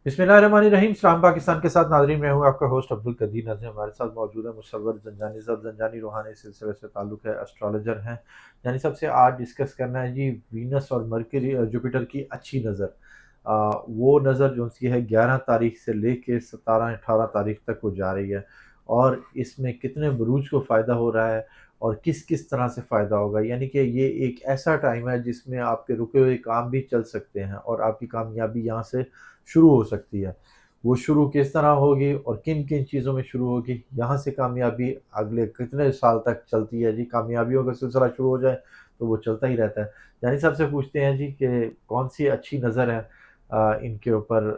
बिस्मिल्लाहिर्रहमानिर्रहीम। सलाम पाकिस्तान के साथ नाज़रीन, मैं हूँ आपका होस्ट अब्दुल कदीर नज़र। हमारे साथ मौजूद है मुसव्वर ज़ंजानी साहब। ज़ंजानी रूहानी सिलसिले से ताल्लुक़ है, एस्ट्रोलॉजर हैं। यानी सबसे आज डिस्कस करना है जी वीनस और मरकरी जुपिटर की अच्छी नज़र। वो नज़र जो सी है 11 तारीख से लेके 17-18 तारीख तक वो जा रही है, और इसमें कितने बुरूज को फ़ायदा हो रहा है और किस किस तरह से फ़ायदा होगा। यानी कि ये एक ऐसा टाइम है जिसमें आपके रुके हुए काम भी चल सकते हैं और आपकी कामयाबी यहाँ से शुरू हो सकती है। वो शुरू किस तरह होगी और किन किन चीज़ों में शुरू होगी, यहाँ से कामयाबी अगले कितने साल तक चलती है जी। कामयाबियों का सिलसिला शुरू हो जाए तो वो चलता ही रहता है। यानी सबसे पूछते हैं जी कि कौन सी अच्छी नज़र है इनके ऊपर,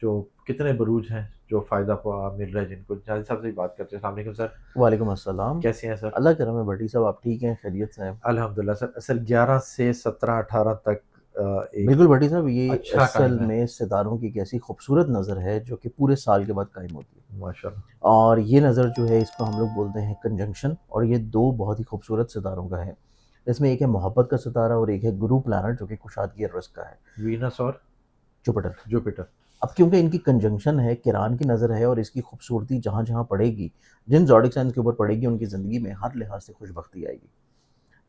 जो कितने बुरूज हैं जो फ़ायदा मिल रहा है जिनको। जानी साहब से ही बात करते हैं। अस्सलाम वालेकुम सर, वालेकुम अस्सलाम। कैसे हैं सर? अल्लाह करम है भट्टी साहब, आप ठीक हैं? खैरियत से हैं? अल्हम्दुलिल्लाह सर। सर 11 से 17-18 तक बिल्कुल एक भट्टी साहब, ये अच्छा असल टाइम है। में सितारों की एक ऐसी खूबसूरत नज़र है जो कि पूरे साल के बाद कायम होती है। माशाल्लाह। और ये नज़र जो है, इसको हम लोग बोलते हैं कंजंक्शन, और ये 2 बहुत ही खूबसूरत सितारों का है। इसमें एक है मोहब्बत का सितारा और एक है गुरु प्लैनेट जो कि कुशादगी और रिज़्क का है, वीनस और जुपिटर। जुपिटर। अब क्योंकि इनकी कंजंक्शन है, किरान की नज़र है, और इसकी खूबसूरती जहाँ-जहाँ पड़ेगी, जिन ज़ोडिक साइन्स के ऊपर पड़ेगी, उनकी ज़िंदगी में हर लिहाज से खुशबख्ती आएगी।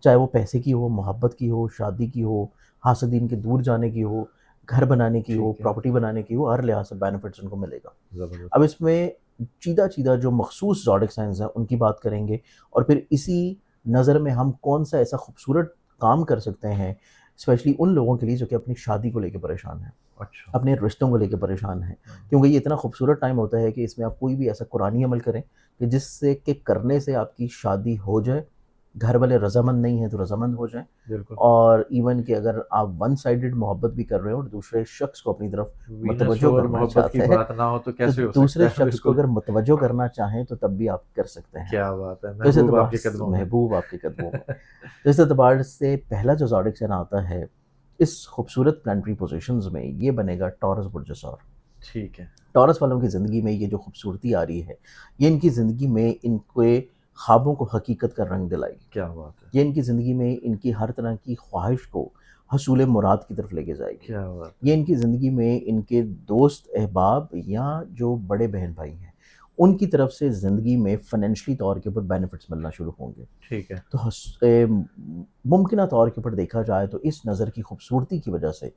चाहे वो पैसे की हो, मोहब्बत की हो, शादी की हो, हासदीन के दूर जाने की हो, घर बनाने की हो, ठीक है। प्रॉपर्टी बनाने की हो, हर लिहाज से बेनिफिट्स उनको मिलेगा। ज़बरदस्त। अब इसमें चीदा-चीदा जो मखसूस ज़ोडिक साइन्स हैं, उनकी बात करेंगे, और फिर इसी नज़र में हम कौन-सा ऐसा खूबसूरत काम कर सकते हैं, स्पेशली उन लोगों के लिए जो कि अपनी शादी को लेके परेशान हैं, अच्छा। अपने रिश्तों को लेके परेशान हैं। क्योंकि ये इतना खूबसूरत टाइम होता है कि इसमें आप कोई भी ऐसा कुरानी अमल करें कि जिससे के करने से आपकी शादी हो जाए, घर वाले रज़ामंद नहीं हैं तो रज़ामंद हो जाएँ, बिल्कुल। और इवन कि अगर आप वन साइडेड मोहब्बत भी कर रहे हो और दूसरे शख्स को अपनी तरफ वीनस मुतवज्जो हो और करना मोहब्बत की चाहते हैं, बात ना हो तो तो कैसे हो सकता दूसरे है? शख्स को बिल्कुल। अगर मुतवज्जो करना चाहें तो तब भी आप कर सकते हैं। क्या बात है! तो इस महबूब एतबार आपके स कदमों में। महबूब आपके कदमों में। तो इस एतबार से पहला जो ज़ोडिक साइन आता है, इस खूबसूरत प्लानेटरी पोज़ीशंस में, ये बनेगा टॉरस बुर्ज सौर। ठीक है। टॉरस वालों की ज़िंदगी में ये जो खूबसूरती आ रही है, ये इनकी ज़िंदगी में इनके ख्वाबों को हकीकत का रंग दिलाएगी। क्या बात है! ये इनकी ज़िंदगी में इनकी हर तरह की ख्वाहिश को हसूल मुराद की तरफ लेके जाएगी। क्या बात है! ये इनकी ज़िंदगी में इनके दोस्त, अहबाब या जो बड़े बहन-भाई हैं, उनकी तरफ से ज़िंदगी में फ़ाइनेंशियली तौर के ऊपर बेनिफिट्स मिलना शुरू होंगे। ठीक है। तो मुमकिना तौर के ऊपर देखा जाए तो इस नज़र की खूबसूरती की वजह से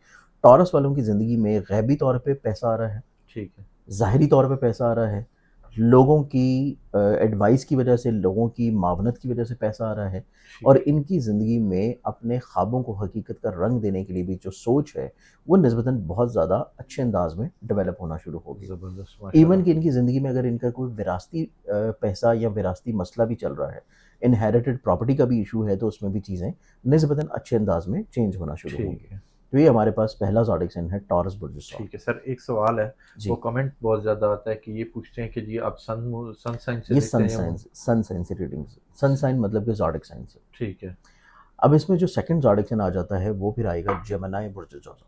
टॉरस वालों की ज़िंदगी में गैबी तौर पे पैसा आ रहा है, ठीक है। ज़ाहिरी तौर पे पैसा आ रहा है, लोगों की एडवाइस की वजह से, लोगों की मावनत की वजह से पैसा आ रहा है, और ठीक है। इनकी ज़िंदगी में अपने ख्वाबों को हकीकत का रंग देने के लिए भी जो सोच है, वो निस्बतन बहुत ज़्यादा अच्छे अंदाज़ में डेवलप होना शुरू होगी। ज़बरदस्त इवन माशाल्लाह। कि इनकी ज़िंदगी में अगर इनका कोई विरासती पैसा या विरासती मसला भी चल रहा है, इनहेरिटेड प्रॉपर्टी का भी इशू है, तो उसमें भी चीज़ें निस्बतन अच्छे अंदाज़ में चेंज होना शुरू ठीक होंगी। है। तो ये हमारे पास पहला ज़ोडिक साइन है, टॉरस बुर्ज सौर। ठीक है सर, एक सवाल है। वो जी, कमेंट बहुत ज़्यादा आता है कि ये पूछते हैं कि जी आप सन साइन से ये देखते हैं या मून? सन साइन से रीडिंग्स, सन साइन मतलब कि ज़ोडिक साइन से। ठीक है। अब इसमें जो सेकंड ज़ोडिक साइन आ जाता है, वो फिर आएगा जेमिनी बुर्ज जोज़ा।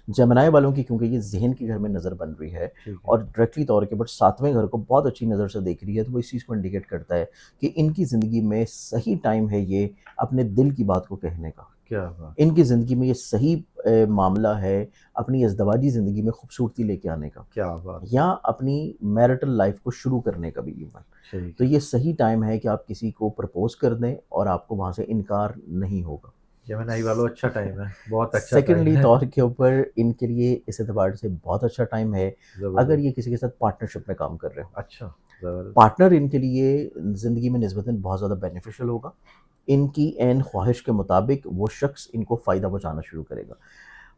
जेमिनी वालों की, क्योंकि ये ज़हन के घर में नज़र बन रही है ठीक है। और डायरेक्टली तौर के ऊपर 7वें घर को बहुत अच्छी नज़र से देख रही है, तो वो इस चीज़ को इंडिकेट करता है कि इनकी ज़िंदगी में सही टाइम है ये अपने दिल की बात को कहने का। क्या बात है! इनकी ज़िंदगी में ये सही मामला है अपनी अज़दवाजी ज़िंदगी में खूबसूरती लेके आने का, क्या बात है! या अपनी मैरिटल लाइफ़ को शुरू करने का भी इवन। ठीक तो है। ये सही टाइम है कि आप किसी को प्रपोज़ कर दें और आपको वहाँ से इनकार नहीं होगा। जेमिनी वालों अच्छा टाइम है, बहुत अच्छा टाइम सेकेंडली है। तौर के ऊपर इनके लिए इस एतबार से बहुत अच्छा टाइम है, अगर ज़बरदस्त। ये किसी के साथ पार्टनरशिप में काम कर रहे हो। अच्छा। ज़बरदस्त। पार्टनर इनके लिए ज़िंदगी में निस्बतन बहुत ज़्यादा बेनिफिशियल होगा। इनकी ऐन ख्वाहिश के मुताबिक वो शख्स इनको फ़ायदा पहुँचाना शुरू करेगा।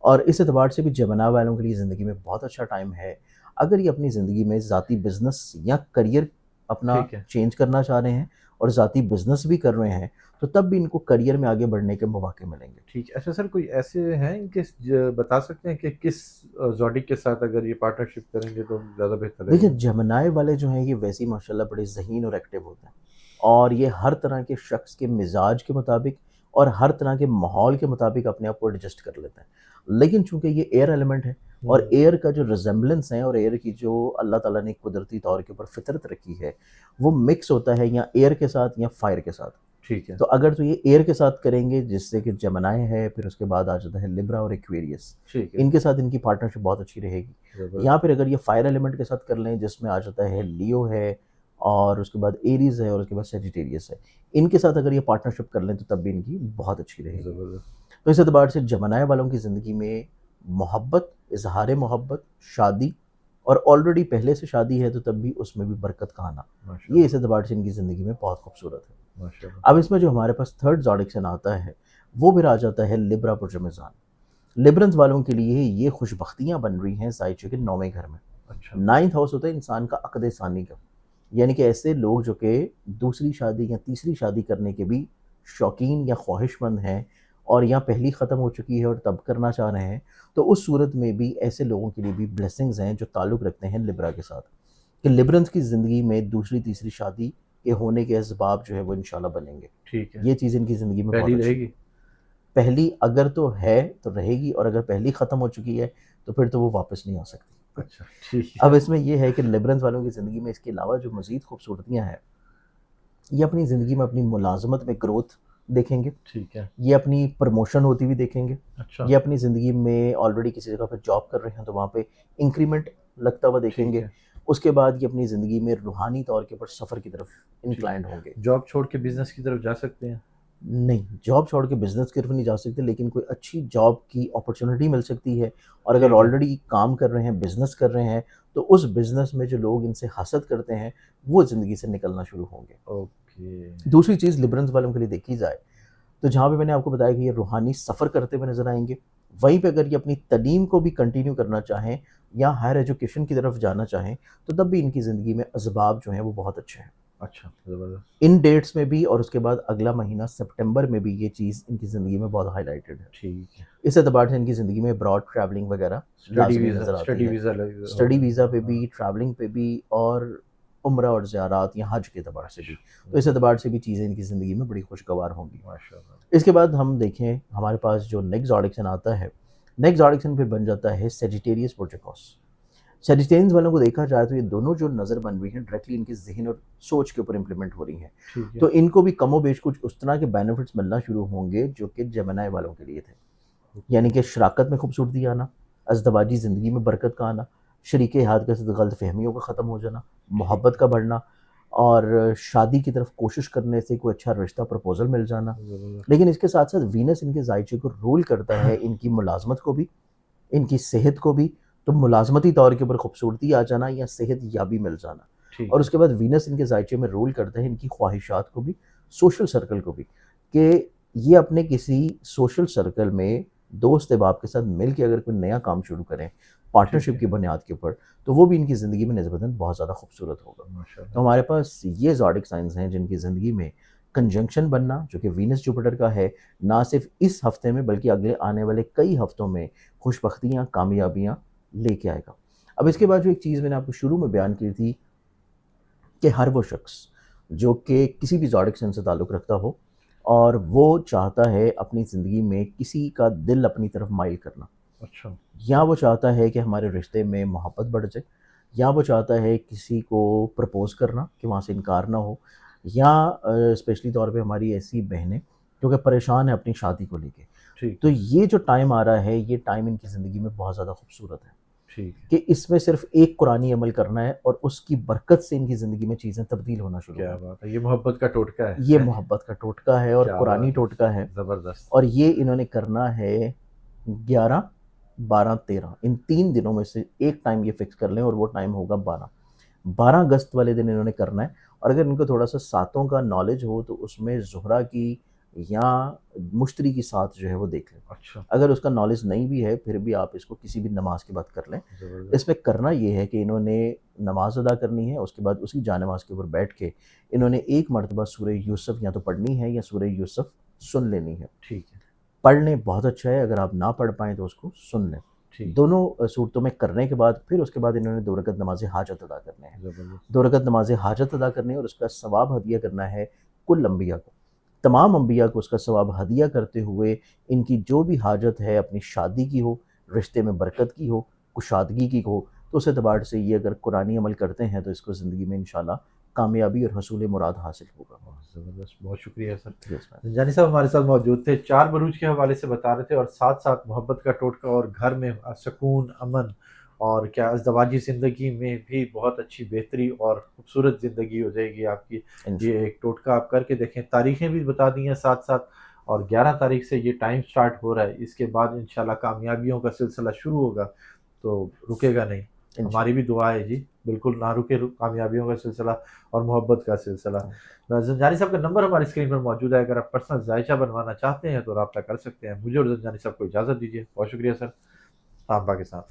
और इस एतबार से भी जेमिनी वालों के लिए ज़िंदगी में बहुत अच्छा टाइम है। अगर ये अपनी ज़िंदगी में ज़ाती बिज़नेस या करियर अपना ठीक है। चेंज करना चाह रहे हैं और ज़ाती बिज़नेस भी कर रहे हैं, तो तब भी इनको करियर में आगे बढ़ने के मौके मिलेंगे। ठीक है। अच्छा सर, कोई ऐसे हैं इनके बता सकते हैं कि किस ज़ोडिक के साथ अगर ये पार्टनरशिप करेंगे तो ज़्यादा बेहतर देखिए, रहेगा? जेमिनी वाले जो हैं, ये वैसे ही माशाल्लाह बड़े ज़हीन और एक्टिव होते हैं, और ये हर तरह के शख्स के मिज़ाज के मुताबिक और हर तरह के माहौल के मुताबिक अपने आप को एडजस्ट कर लेते हैं। लेकिन चूँकि ये एयर एलिमेंट है, और हुँ। एयर का जो रिज़ेम्बलेंस है और एयर की जो अल्लाह ताला ने कुदरती तौर के ऊपर फ़ितरत रखी है, वो मिक्स होता है या एयर के साथ या फायर के साथ। ठीक है। तो अगर तो ये एयर के साथ करेंगे, जिससे कि जेमिनी है, फिर उसके बाद आ जाता है लिब्रा और एक्वेरियस, ठीक है। इनके साथ इनकी पार्टनरशिप बहुत अच्छी रहेगी। या ज़बरदस्त। फिर अगर ये फायर एलिमेंट के साथ कर लें, जिसमें आ जाता है लियो है, और उसके बाद एरीज है, और उसके बाद सेजिटेरियस है, इनके साथ अगर ये पार्टनरशिप कर लें तो तब भी इनकी बहुत अच्छी रहेगी। ज़बरदस्त। तो इस एतबार से जेमिनी वालों की ज़िंदगी में मोहब्बत, इजहार मोहब्बत, शादी, और ऑलरेडी पहले से शादी है तो तब भी उसमें भी बरकत का आना, ये इस माशाल्लाह। एतबार से इनकी ज़िंदगी में बहुत खूबसूरत है। माशाल्लाह। अब इसमें जो हमारे पास थर्ड ज़ोडिएक आता है, वो फिर आ जाता है लिब्रा पुरज मीज़ान। लिब्रंस वालों के लिए ये खुशबख्तियाँ बन रही हैं ज़ायचे के 9वें घर में। अच्छा। 9th हाउस होता है इंसान का अक़द सानी का, यानी कि ऐसे लोग जो कि दूसरी शादी या तीसरी शादी करने के भी शौकीन या ख्वाहिशमंद हैं, और या पहली ख़त्म हो चुकी है और तब करना चाह रहे हैं, तो उस सूरत में भी ऐसे लोगों के लिए भी ब्लेसिंग्स हैं जो ताल्लुक़ रखते हैं लिब्रा के साथ, कि लिब्रंस की ज़िंदगी में दूसरी तीसरी शादी के होने के असबाब जो है वो इंशाल्लाह बनेंगे। ठीक है। ये चीज़ इनकी ज़िंदगी में बहुत पहली अच्छी रहेगी? है। पहली अगर तो है तो रहेगी, और अगर पहली ख़त्म हो चुकी है तो फिर तो वो वापस नहीं आ सकती। अच्छा, ठीक अब है। इसमें ये है कि लिब्रंस वालों की ज़िंदगी में इसके अलावा जो मज़ीद खूबसूरतियाँ हैं, ये अपनी ज़िंदगी में अपनी मुलाज़मत में ग्रोथ देखेंगे, ठीक है। ये अपनी प्रमोशन होती हुई देखेंगे, अच्छा। ये अपनी ज़िंदगी में ऑलरेडी किसी जगह पर जॉब कर रहे हैं तो वहाँ पे इंक्रीमेंट लगता हुआ ठीक देखेंगे। है। उसके बाद ये अपनी ज़िंदगी में रूहानी तौर के ऊपर सफ़र की तरफ ठीक इंक्लाइंड है। होंगे। जॉब छोड़ के बिज़नेस की तरफ जा सकते हैं? नहीं, जॉब छोड़ के बिज़नेस की तरफ नहीं जा सकते, लेकिन कोई अच्छी जॉब की अपॉर्च्युनिटी मिल सकती है, और अगर ठीक है। ऑलरेडी काम कर रहे हैं, बिज़नेस कर रहे हैं, तो उस बिज़नेस में जो लोग इनसे हसद करते हैं, वो ज़िंदगी से निकलना शुरू होंगे। ओके। दूसरी चीज़ लिब्रंस वालों के लिए देखी जाए, तो जहाँ पे मैंने आपको बताया कि ये रूहानी सफ़र करते हुए नज़र आएँगे, वहीं पे अगर ये अपनी तलीम को भी कंटिन्यू करना चाहें या हायर एजुकेशन की तरफ जाना चाहें, तो तब भी इनकी ज़िंदगी में असबाब जो हैं वो बहुत अच्छे हैं। अच्छा, ज़बरदस्त। इन डेट्स में भी, और उसके बाद अगला महीना सितंबर में भी ये चीज़ इनकी ज़िंदगी में बहुत हाइलाइटेड है। ठीक है। इस एतबार से इनकी ज़िंदगी में ब्रॉड ट्रैवलिंग वगैरह लाज़मी नज़र आती स्टडी है। वीज़ा लग स्टडी होगा। वीज़ा पे भी, हाँ। ट्रैवलिंग पे भी, और उम्रा और ज़ियारात या हज के एतबार से भी। तो इस अच्छा। एतबार से भी चीज़ें इनकी ज़िंदगी में बड़ी खुशगवार होंगी। माशाल्लाह। इसके बाद हम देखें हमारे पास जो नेक्स्ट ज़ोडिएक आता है, नेक्स्ट ज़ोडिएक फिर बन जाता है सेजिटेरियस पुरजकॉस। सेजिटेरियंस वालों को देखा जाए तो ये दोनों जो नज़र बन रही हैं डायरेक्टली इनके ज़हन और सोच के ऊपर इम्प्लीमेंट हो रही हैं। ठीक है। तो इनको भी कमोबेश कुछ उस तरह के बेनिफिट्स मिलना शुरू होंगे जो कि जेमिनी वालों के लिए थे। यानी ओके। कि शराकत में खूबसूरती आना, अज़दवाजी ज़िंदगी में बरकत का आना, शरीके हयात के साथ गलतफ़हमियों का ख़त्म हो जाना, ठीक मोहब्बत है। का बढ़ना, और शादी की तरफ कोशिश करने से कोई अच्छा रिश्ता प्रपोज़ल मिल जाना। ज़बरदस्त। लेकिन इसके साथ-साथ वीनस इनके ज़ायचे को रूल करता है, इनकी मुलाज़मत को भी, इनकी सेहत को भी। तो मुलाज़मती तौर के ऊपर खूबसूरती आ जाना या सेहत याबी मिल जाना, ठीक और है। उसके बाद वीनस इनके ज़ायचे में रूल करता है इनकी ख्वाहिशात को भी, सोशल सर्कल को भी, कि ये अपने किसी सोशल सर्कल में दोस्त अहबाब के साथ मिल के अगर कोई नया काम शुरू करें, ठीक पार्टनरशिप है। की बुनियाद के ऊपर, तो वो भी इनकी ज़िंदगी में निस्बतन बहुत ज़्यादा खूबसूरत होगा। तो माशाल्लाह। हमारे पास ये ज़ोडिएक साइन्स हैं जिनकी ज़िंदगी में कंजंक्शन बनना, जो कि वीनस जुपिटर का है, ना सिर्फ़ इस हफ़्ते में बल्कि अगले आने वाले कई हफ़्तों में खुशबख्तियाँ, कामयाबियाँ लेके आएगा। अब इसके बाद जो एक चीज़ मैंने आपको शुरू में बयान की थी, कि हर वो शख्स जो कि किसी भी ज़ोडिएक साइन से ताल्लुक़ रखता हो, और वो चाहता है अपनी ज़िंदगी में किसी का दिल अपनी तरफ माइल करना, अच्छा। या वो चाहता है कि हमारे रिश्ते में मोहब्बत बढ़ जाए, या वो चाहता है किसी को प्रपोज़ करना कि वहाँ से इनकार ना हो, या स्पेशली तौर पे हमारी ऐसी बहनें जो कि परेशान हैं अपनी शादी को लेके। ठीक तो है। ये जो टाइम आ रहा है, ये टाइम इनकी ज़िंदगी में बहुत ज़्यादा खूबसूरत है, ठीक है। कि इसमें सिर्फ़ एक कुरानी अमल करना है और उसकी बरकत से इनकी ज़िंदगी में चीज़ें तब्दील होना शुरू क्या होंगी। बात है! ये मोहब्बत का टोटका है, ये हैं? मोहब्बत का टोटका है और क्या कुरानी बात है! टोटका है, ज़बरदस्त। और ये इन्होंने करना है 11, 12, 13 इन 3 दिनों में से एक टाइम ये फ़िक्स कर लें, और वो टाइम होगा 12। 12 अगस्त वाले दिन इन्होंने करना है, और अगर इनको थोड़ा-सा सातों का नॉलेज हो तो उसमें ज़ुहरा की या मुश्तरी की सात जो है वो देख लें। अच्छा। अगर उसका नॉलेज नहीं भी है फिर भी आप इसको किसी भी नमाज़ के बाद कर लें। ज़बरदस्त। इसमें करना ये है कि इन्होंने नमाज़ अदा करनी है, उसके बाद उसी जानमाज़ के ऊपर बैठ के इन्होंने एक मरतबा सूरह यूसुफ़ या तो पढ़नी है या सूरह यूसुफ़ सुन लेनी है। ठीक है। पढ़ लें बहुत अच्छा है, अगर आप ना पढ़ पाएँ तो उसको सुन लें। ठीक। दोनों सूरतों में करने के बाद फिर उसके बाद इन्होंने 2 रकअत नमाज़ हाजत अदा करने हैं। ज़बरदस्त। 2 रकअत नमाज़ हाजत अदा करनी है और उसका सवाब हदिया करना है कुल अंबिया को। तमाम अंबिया को उसका सवाब हदिया करते हुए इनकी जो भी हाजत है, अपनी शादी की हो, रिश्ते में बरकत की हो, कुशादगी की हो, तो उस एतबार से ये अगर कुरानी अमल करते हैं तो इसको ज़िंदगी में इंशाअल्लाह कामयाबी और हसूल मुराद हासिल होगा। बहुत ज़बरदस्त, बहुत शुक्रिया सर। Yes ma'am. जानी साहब हमारे साथ मौजूद थे, 4 बुरूज के हवाले से बता रहे थे और साथ-साथ मोहब्बत का टोटका और घर में सुकून, अमन और क्या अज़दवाजी ज़िंदगी में भी बहुत अच्छी बेहतरी और खूबसूरत ज़िंदगी हो जाएगी आपकी। ये इंशाल्लाह। एक टोटका आप करके देखें, तारीखें भी बता दी हैं साथ-साथ और 11 तारीख से ये टाइम स्टार्ट हो रहा है, इसके बाद इंशाल्लाह कामयाबियों का सिलसिला शुरू होगा, तो रुकेगा नहीं। हमारी भी इंशाल्लाह। दुआ है जी, बिल्कुल ना रुके कामयाबियों का सिलसिला और मोहब्बत का सिलसिला। ज़ंजानी साहब का नंबर हमारी स्क्रीन पर मौजूद है, अगर आप पर्सनल जायचा बनवाना चाहते हैं तो राब्ता कर सकते हैं। मुझे और ज़ंजानी साहब को इजाज़त दीजिए। बहुत शुक्रिया सर। सलाम पाकिस्तान।